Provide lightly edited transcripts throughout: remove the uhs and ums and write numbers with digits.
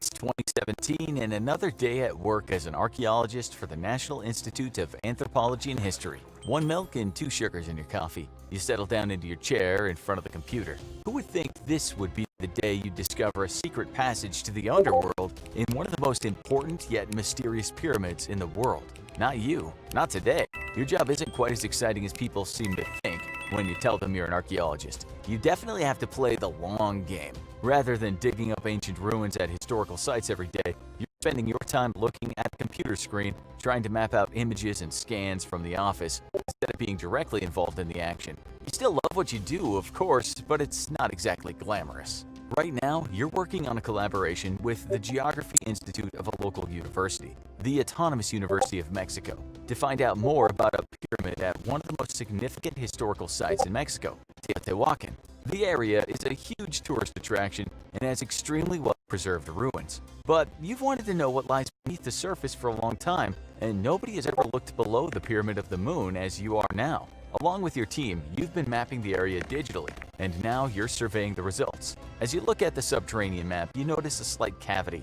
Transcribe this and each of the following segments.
It's 2017 and another day at work as an archaeologist for the National Institute of Anthropology and History. 1 milk and 2 sugars in your coffee. You settle down into your chair in front of the computer. Who would think this would be the day you discover a secret passage to the underworld in one of the most important yet mysterious pyramids in the world? Not you. Not today. Your job isn't quite as exciting as people seem to think when you tell them you're an archaeologist. You definitely have to play the long game. Rather than digging up ancient ruins at historical sites every day, you're spending your time looking at a computer screen, trying to map out images and scans from the office, instead of being directly involved in the action. You still love what you do, of course, but it's not exactly glamorous. Right now, you're working on a collaboration with the Geography Institute of a local university, the Autonomous University of Mexico, to find out more about a pyramid at one of the most significant historical sites in Mexico, Teotihuacan. The area is a huge tourist attraction and has extremely well-preserved ruins. But you've wanted to know what lies beneath the surface for a long time, and nobody has ever looked below the Pyramid of the Moon as you are now. Along with your team, you've been mapping the area digitally, and now you're surveying the results. As you look at the subterranean map, you notice a slight cavity.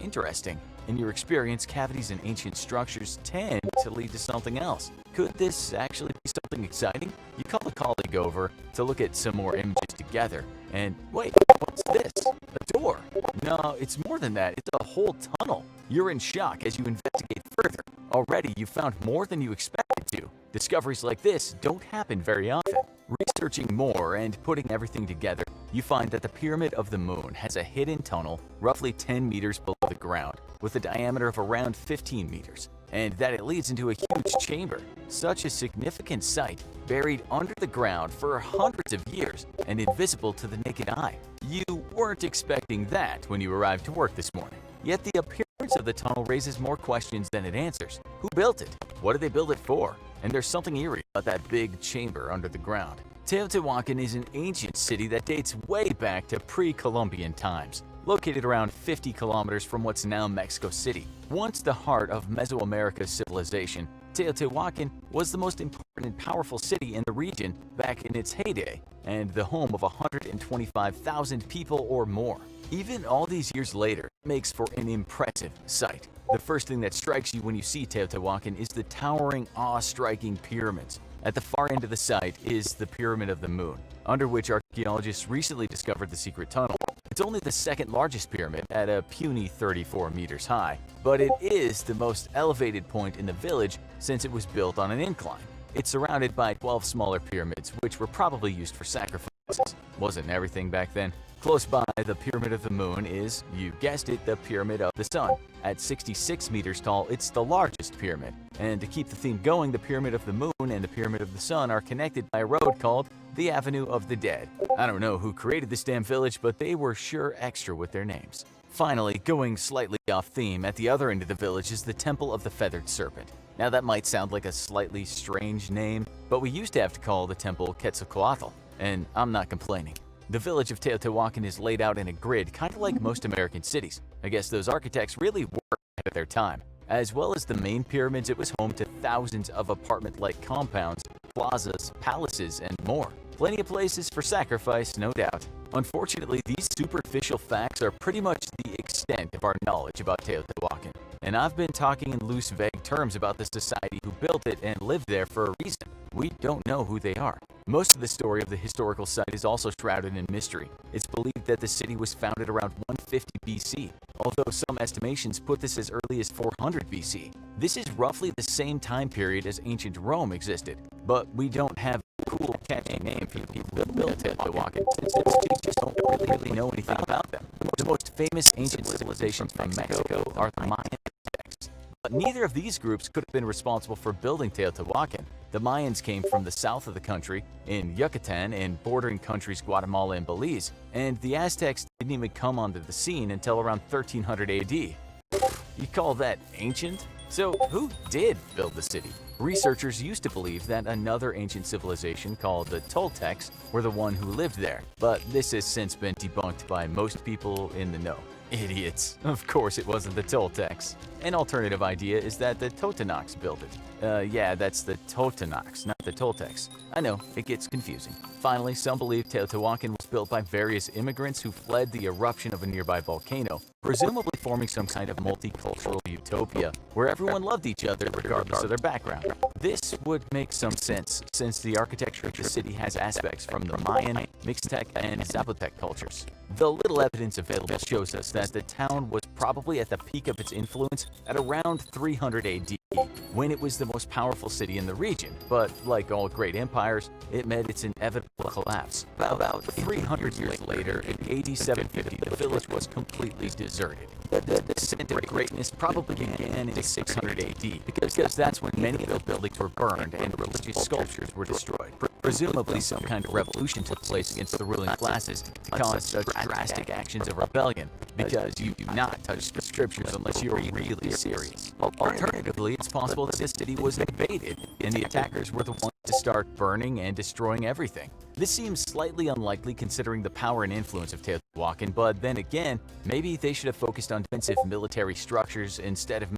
Interesting. In your experience, cavities in ancient structures tend to lead to something else. Could this actually be something exciting? You call a colleague over to look at some more images together, and wait, what's this? A door? No, it's more than that. It's a whole tunnel. You're in shock as you investigate further. Already, you found more than you expected to. Discoveries like this don't happen very often. Researching more and putting everything together, you find that the Pyramid of the Moon has a hidden tunnel roughly 10 meters below the ground, with a diameter of around 15 meters, and that it leads into a huge chamber. Such a significant site, buried under the ground for hundreds of years and invisible to the naked eye. You weren't expecting that when you arrived to work this morning. Yet the appearance of the tunnel raises more questions than it answers. Who built it? What did they build it for? And there's something eerie about that big chamber under the ground. Teotihuacan is an ancient city that dates way back to pre-Columbian times, located around 50 kilometers from what's now Mexico City. Once the heart of Mesoamerica's civilization, Teotihuacan was the most important and powerful city in the region back in its heyday, and the home of 125,000 people or more. Even all these years later, it makes for an impressive sight. The first thing that strikes you when you see Teotihuacan is the towering, awe-striking pyramids. At the far end of the site is the Pyramid of the Moon, under which archaeologists recently discovered the secret tunnel. It's only the second largest pyramid at a puny 34 meters high, but it is the most elevated point in the village since it was built on an incline. It's surrounded by 12 smaller pyramids, which were probably used for sacrifices. Wasn't everything back then? Close by the Pyramid of the Moon is, you guessed it, the Pyramid of the Sun. At 66 meters tall, it's the largest pyramid. And to keep the theme going, the Pyramid of the Moon and the Pyramid of the Sun are connected by a road called the Avenue of the Dead. I don't know who created this damn village, but they were sure extra with their names. Finally, going slightly off theme, at the other end of the village is the Temple of the Feathered Serpent. Now that might sound like a slightly strange name, but we used to have to call the temple Quetzalcoatl, and I'm not complaining. The village of Teotihuacan is laid out in a grid, kind of like most American cities. I guess those architects really were ahead of their time. As well as the main pyramids, it was home to thousands of apartment-like compounds, plazas, palaces, and more. Plenty of places for sacrifice, no doubt. Unfortunately, these superficial facts are pretty much the extent of our knowledge about Teotihuacan. And I've been talking in loose, vague terms about the society who built it and lived there for a reason. We don't know who they are. Most of the story of the historical site is also shrouded in mystery. It's believed that the city was founded around 150 BC, although some estimations put this as early as 400 BC. This is roughly the same time period as ancient Rome existed, but we don't have a cool, catchy name for the people who built Teotihuacan, since we just don't really know anything about them. The most famous ancient civilizations from Mexico are the Mayan. But neither of these groups could have been responsible for building Teotihuacan. The Mayans came from the south of the country, in Yucatan and bordering countries Guatemala and Belize, and the Aztecs didn't even come onto the scene until around 1300 AD. You call that ancient? So who did build the city? Researchers used to believe that another ancient civilization called the Toltecs were the one who lived there, but this has since been debunked by most people in the know. Idiots. Of course it wasn't the Toltecs. An alternative idea is that the Totonacs built it. Yeah, that's the Totonacs, not the Toltecs. I know, it gets confusing. Finally, some believe Teotihuacan was built by various immigrants who fled the eruption of a nearby volcano, presumably forming some kind of multicultural utopia where everyone loved each other regardless of their background. This would make some sense, since the architecture of the city has aspects from the Mayan, Mixtec, and Zapotec cultures. The little evidence available shows us that the town was probably at the peak of its influence at around 300 AD, when it was the most powerful city in the region, but like all great empires, it met its inevitable collapse. About 300 years later, in AD 750, the village was completely deserted. The descent of greatness probably began in 600 AD, because that's when many of the buildings were burned and religious sculptures were destroyed. Presumably, some kind of revolution took place against the ruling classes to cause such drastic actions of rebellion, because you do not touch the scriptures unless you're really serious. Alternatively, it's possible that this city was invaded, and the attackers were the ones to start burning and destroying everything. This seems slightly unlikely considering the power and influence of Teotihuacan, but then again, maybe they should have focused on defensive military structures instead of